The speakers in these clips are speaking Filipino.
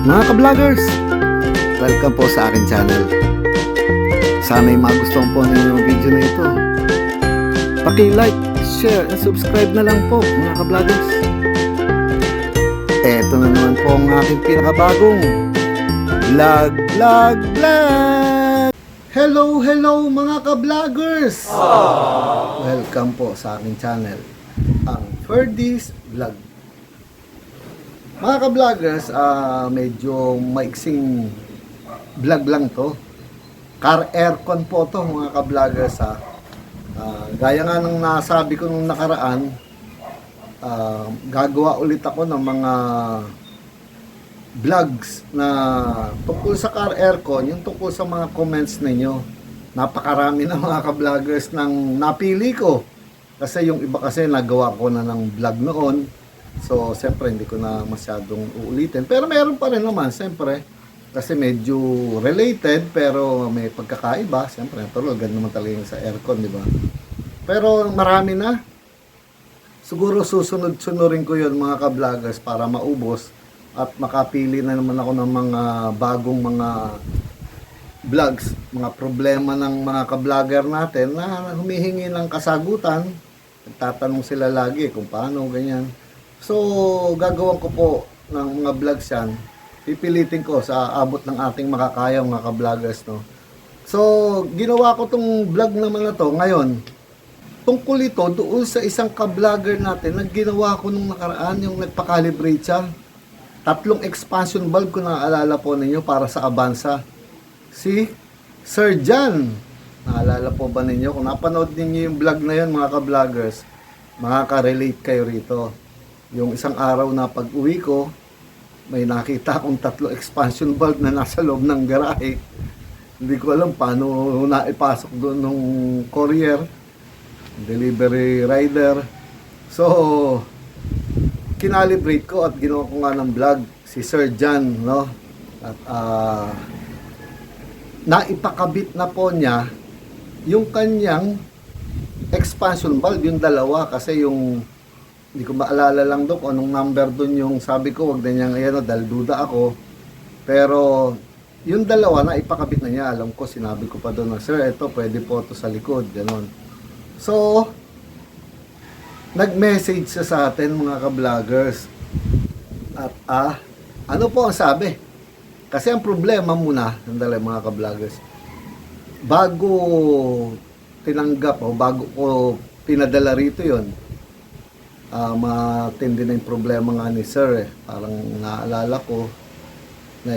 Mga ka-vloggers, welcome po sa akin channel. Sana'y magustuhan po ninyo yung video na ito. Paki-like, share, and subscribe na lang po mga ka-vloggers. Eto na naman po ang aking pinakabagong vlog. Hello mga ka-vloggers! Welcome po sa aking channel, ang Ferdy's Vlog. Mga ka-vloggers, medyo maiksing vlog lang to. Car aircon po to mga ka-vloggers. Gaya nga ng nasabi ko nung nakaraan, gagawa ulit ako ng mga vlogs na tungkol sa car aircon, yung tungkol sa mga comments ninyo. Napakarami na mga ka-vloggers nang napili ko. Kasi yung iba kasi nagawa ko na ng vlog noon. So, siyempre, hindi ko na masyadong uulitin. Pero meron pa rin naman, siyempre. Kasi medyo related, pero may pagkakaiba. Siyempre, pero ganun naman talaga yung sa aircon, di ba? Pero marami na. Siguro susunod-sunurin ko yun, mga ka-vloggers, para maubos. At makapili na naman ako ng mga bagong mga vlogs, mga problema ng mga ka-vlogger natin na humihingi ng kasagutan. Nagtatanong sila lagi kung paano, ganyan. So, gagawin ko po ng mga vlogs yan. Pipilitin ko sa abot ng ating makakaya mga ka-vloggers, no? So, ginawa ko tong vlog naman na to ngayon. Tungkol ito doon sa isang ka-vlogger natin na ginawa ko nung nakaraan, yung nagpa-calibrate siya. 3 expansion valve ko naaalala po ninyo para sa Avanza. Si Sir John. Naalala po ba ninyo? Kung napanood ninyo yung vlog na yun mga ka-vloggers, makaka-relate kayo rito. Yung isang araw na pag-uwi ko, may nakita akong 3 expansion valve na nasa loob ng garahe. Hindi ko alam paano naipasok doon nung courier, delivery rider. So, kinalibrate ko at ginawa ko nga ng vlog si Sir John, no? At naipakabit na po niya yung kanyang expansion valve, yung dalawa, kasi yung hindi ko maalala lang doon kung anong number doon yung sabi ko, wag na niyang ayan, dahil duda ako. Pero yung dalawa na ipakabit na niya, alam ko, sinabi ko pa doon na, sir, ito pwede po ito sa likod, gano'n. So, nag-message siya sa atin mga ka-vloggers. At ano po ang sabi? Kasi ang problema muna, sandali mga ka-vloggers, bago tinanggap o bago ko pinadala rito yon, matindi na yung problema nga ni sir eh. Parang naalala ko na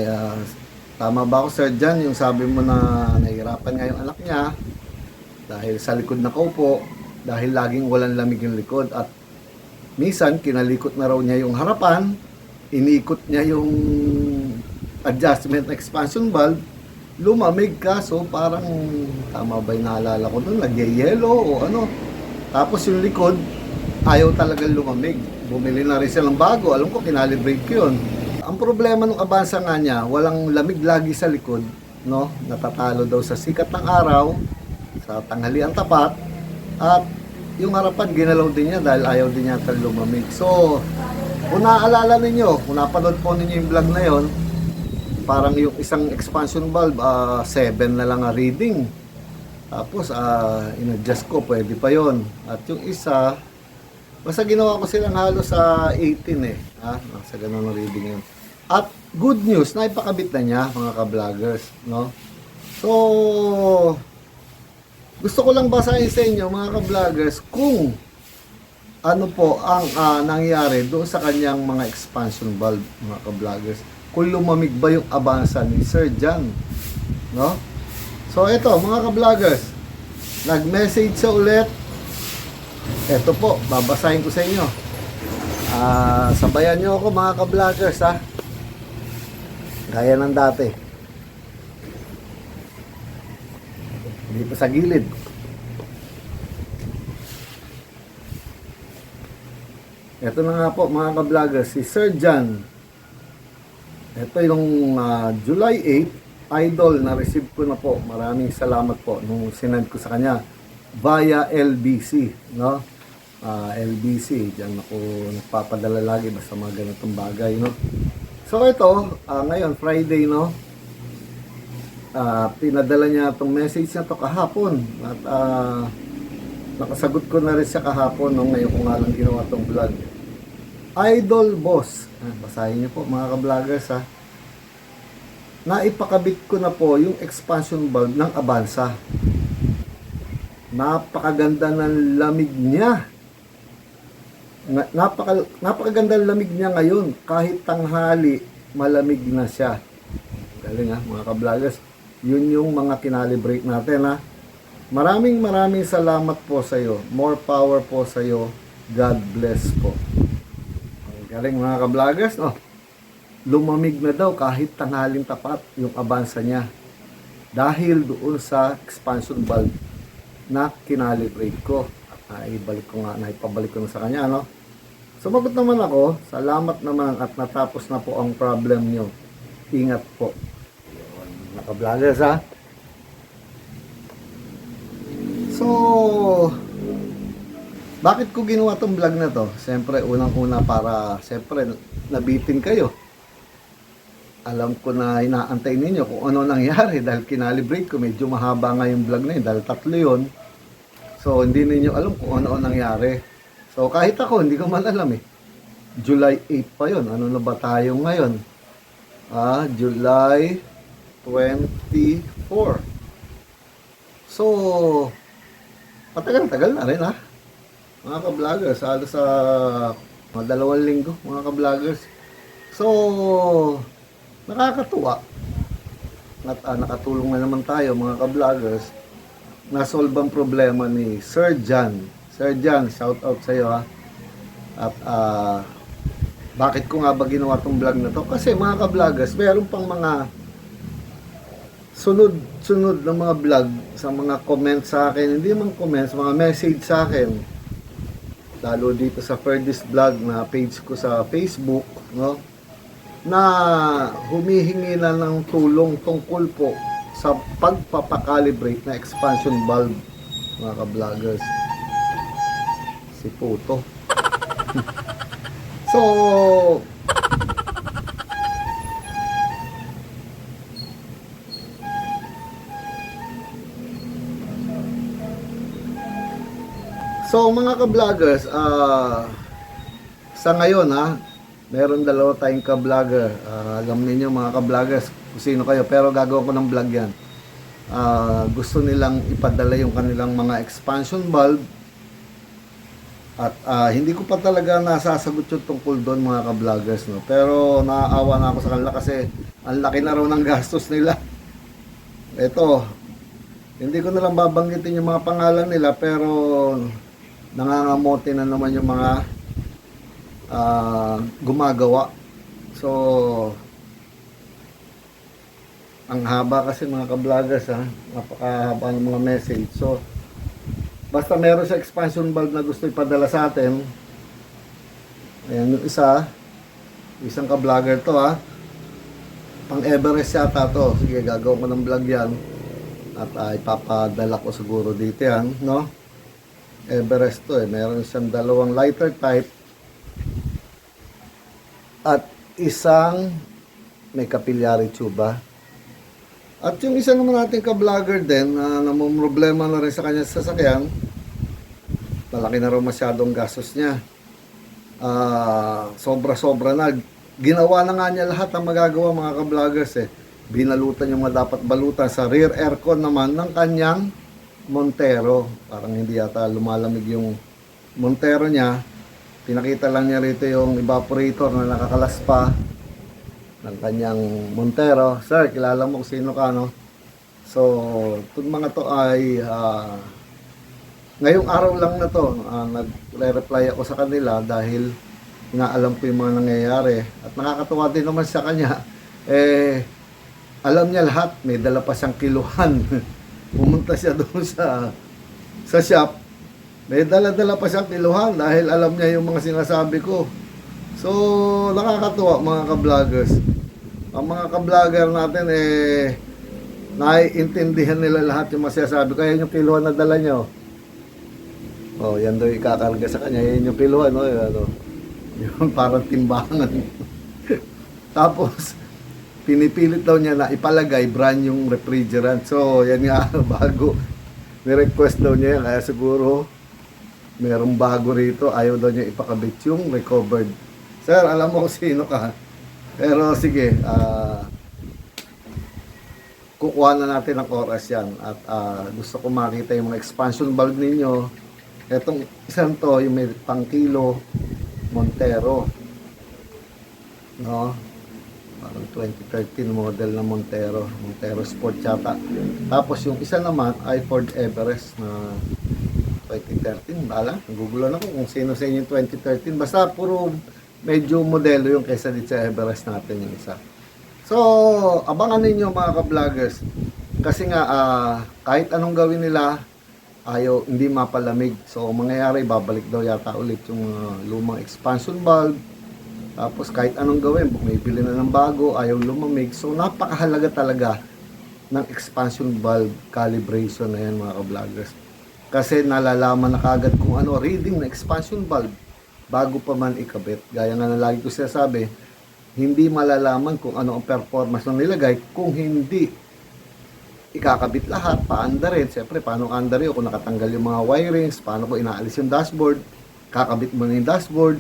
tama ba ako, Sir John, yung sabi mo na nahihirapan nga yung anak niya dahil sa likod na kaupo, dahil laging walang lamig yung likod, at minsan kinalikot na raw niya yung harapan, inikot niya yung adjustment expansion valve, lumamig ka. So parang tama ba yung naalala ko doon, nagyayelo o ano, tapos yung likod ayaw talagang lumamig. Bumili na rin silang bago. Alam ko, kinalibrate ko yun. Ang problema ng Avanza nga niya, walang lamig lagi sa likod, no? Natatalo daw sa sikat ng araw, sa tanghalian tapat, at yung harapan ginalaw din niya dahil ayaw din niya lumamig. So, kung naaalala ninyo, kung napanood po ninyo yung vlog na yon, parang yung isang expansion valve, 7 na lang ang reading. Tapos, in-adjust ko, pwede pa yon. At yung isa, basta ginawa ko silang halos sa 18 eh. Sa ganun ang reading yun. At good news, naipakabit na niya mga ka-vloggers, no? So, gusto ko lang basahin sa inyo mga ka-vloggers kung ano po ang nangyari doon sa kanyang mga expansion valve mga ka-vloggers. Kung lumamig ba yung Avanza ni Sir John, no? So, ito mga ka-vloggers, nag-message siya ulit. Eto po, babasahin ko sa inyo. Sabayan nyo ako mga ka-vloggers, ha. Gaya ng dati. Dito sa gilid. Eto na nga po mga ka-vloggers, si Sir John. Ito yung July 8, idol, na-receive ko na po. Maraming salamat po nung sinend ko sa kanya via LBC, no? LBC, diyan ako nagpapadala lagi basta mga ganitong bagay, no? So ito, ngayon Friday, no? Pinadala niya itong message na to kahapon at nakasagot ko na rin siya kahapon, no? Ngayon ko nga lang ginawa itong vlog. Idol boss, basahin niyo po mga ka-vloggers, ha. Naipakabit ko na po yung expansion bulb ng Avanza. Napakaganda ng lamig niya. Napakaganda ng lamig niya ngayon. Kahit tanghali, malamig na siya. Galing, ha, mga ka-vloggers. Yun yung mga kinalibrate natin, ha. Maraming salamat po sa iyo. More power po sa iyo. God bless po. Galing, mga ka-vloggers, no? Lumamig na daw kahit tanghaling tapat yung Avanza niya. Dahil doon sa expansion bulb na kinalibrate ko. At naipabalik ko na sa kanya, no? Sumagot naman ako, salamat naman at natapos na po ang problem nyo. Ingat po. Mga ka-vloggers, ha? So, bakit ko ginawa tong vlog na to? Siyempre, unang-una para, siyempre, nabitin kayo. Alam ko na inaantay ninyo kung ano nangyari dahil kinalibrate ko. Medyo mahaba nga yung vlog na yun dahil 3 yun. So, hindi ninyo alam kung ano nangyari. So, kahit ako, hindi ko man alam eh. July 8 pa yun. Ano na ba tayo ngayon? July 24. So, matagal-tagal na rin, ha? Mga ka-vloggers, halos sa mga 2 linggo, mga ka-vloggers. So, nakakatuwa. At nakatulong na naman tayo, mga ka-vloggers. Na-solve ang problema ni Sir John. Sir John, shout out sa iyo, ha. At bakit ko nga ba ginawa tong vlog na to? Kasi mga ka-vloggers, meron pang mga sunod na mga vlog sa mga comments sa akin. Hindi man comments, mga message sa akin. Lalo dito sa Ferdis Vlog na page ko sa Facebook, no? Na humihingi na ng tulong tungkol po sa pagpapakalibrate na expansion bulb, mga ka-vloggers. Si Puto. So mga ka-vloggers, sa ngayon, ha, meron 2 tayong ka-vlogger. Alam niyo mga ka-vloggers kung sino kayo, pero gagawa ko ng vlog yan. Gusto nilang ipadala yung kanilang mga expansion bulb. At hindi ko pa talaga nasasagot yung tungkol doon, mga ka-vloggers, no? Pero naaawa na ako sa kanila kasi ang laki na raw ng gastos nila. Ito, hindi ko na lang babanggitin yung mga pangalan nila, pero nangangamote na naman yung mga gumagawa. So, ang haba kasi, mga ka-vloggers, ha, napakahaba ng mga message. So, basta meron sa expansion bulb na gusto ipadala sa atin. Ayan yung isang ka-vlogger to, ha. Pang Everest yata to. Sige, gagawin ko ng vlog yan at ipapadala ko siguro dito yan, no? Everest to, meron siyang 2 lighter type at isang may capillary tube. At yung isa naman nating ka-vlogger din na namumroblema na rin sa kanya sasakyan, malaki na rin masyadong gastos niya. Sobra-sobra na. Ginawa na nga niya lahat ang magagawa, mga ka-vloggers, eh. Binalutan yung mga dapat balutan sa rear aircon naman ng kanyang Montero. Parang hindi yata lumalamig yung Montero niya. Pinakita lang niya rito yung evaporator na nakakalas pa ng kanyang Montero. Sir, kilala mo kung sino ka, no? So, itong mga to ay ngayong araw lang na to, nagre-reply ako sa kanila dahil inaalam ko yung mga nangyayari. At nakakatuwa din naman sa kanya, alam niya lahat, may dala pa siyang kiluhan. Pumunta siya doon sa shop, may dala-dala pa siyang kiluhan dahil alam niya yung mga sinasabi ko. So, nakakatuwa, mga ka-vloggers. Ang mga ka-vlogger natin, naiintindihan nila lahat yung masasabi. Kaya yung kiluhan na dala nyo, yan daw ikakarga sa kanya. Yan yung kiluhan, no? Yung parang timbangan. Tapos, pinipilit daw niya na ipalagay brand yung refrigerant. So, yan nga, bago. Ni-request daw niya yan. Kaya siguro, merong bago rito. Ayaw daw niya ipakabit yung recovered. Sir, alam mo kung sino ka. Pero sige, kukuha na natin ng oras yan. At gusto ko makita yung mga expansion valve ninyo. Etong isang to, yung may pang kilo Montero. No? Parang 2013 model na Montero. Montero Sport yata. Tapos yung isa naman ay Ford Everest na 2013. Bala, nagugulan ako kung sino sa inyo yung 2013. Basta puro medyo modelo yung kaysa dito sa Everest natin yung isa. So, abangan ninyo mga ka-vloggers. Kasi nga, kahit anong gawin nila, ayaw, hindi mapalamig. So, mangyayari, babalik daw yata ulit yung lumang expansion valve. Tapos, kahit anong gawin, bumibili na ng bago, ayaw lumamig. So, napakahalaga talaga ng expansion valve calibration na yan mga ka-vloggers. Kasi nalalaman na kagad kung ano reading na expansion valve bago pa man ikabit. Gaya nga na lagi ko sinasabi, hindi malalaman kung ano ang performance ng nilagay kung hindi ikakabit lahat, paandarin. Siyempre, paano andarin kung nakatanggal yung mga wirings, paano ko inaalis yung dashboard, kakabit mo na yung dashboard.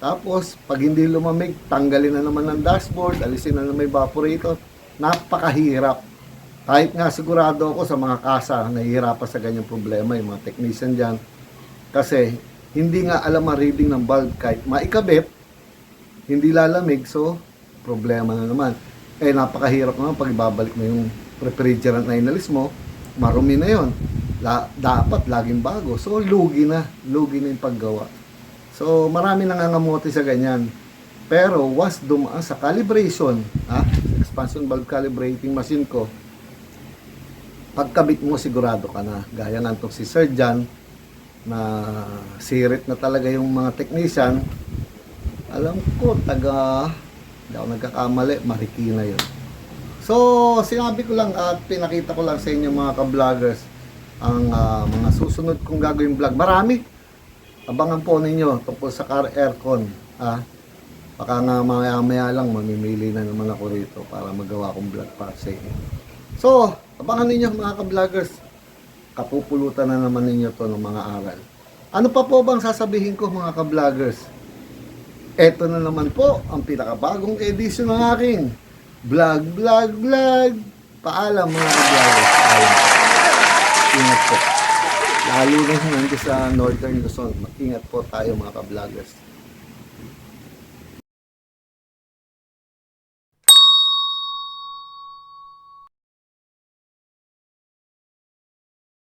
Tapos, pag hindi lumamig, tanggalin na naman ng dashboard, alisin na naman yung evaporator. Napakahirap. Kahit nga sigurado ako sa mga kasa, nahihirapan sa ganyang problema, yung mga technician dyan. Kasi, hindi nga alam ang reading ng valve kahit maikabit, hindi lalamig, so problema na naman. Napakahirap naman pag ibabalik mo yung refrigerant na inalis mo, marumi na yun. Dapat laging bago. So lugi na yung paggawa. So marami nangangamote sa ganyan. Pero once dumaan sa calibration, expansion valve calibrating machine ko, pagkabit mo sigurado ka na. Gaya nga itong si Sir John, na sirit na talaga yung mga technician. Alam ko, hindi ako nagkakamali, Marikina yun. So, sinabi ko lang at pinakita ko lang sa inyo mga ka-vloggers ang mga susunod kong gagawin vlog. Marami. Abangan po ninyo tungkol sa car aircon. Baka nga maya lang, mamimili na naman ako rito para magawa kong vlog para sa inyo. So, abangan ninyo mga ka-vloggers. Kapupulutan na naman ninyo to ng mga aral. Ano pa po bang sasabihin ko mga ka-vloggers? Eto na naman po ang pinakabagong edisyon ng aking vlog. Paalam mga ka-vloggers. Ingat po. Lalo na nandito sa Northern Luzon. Mag-ingat po tayo mga ka-vloggers.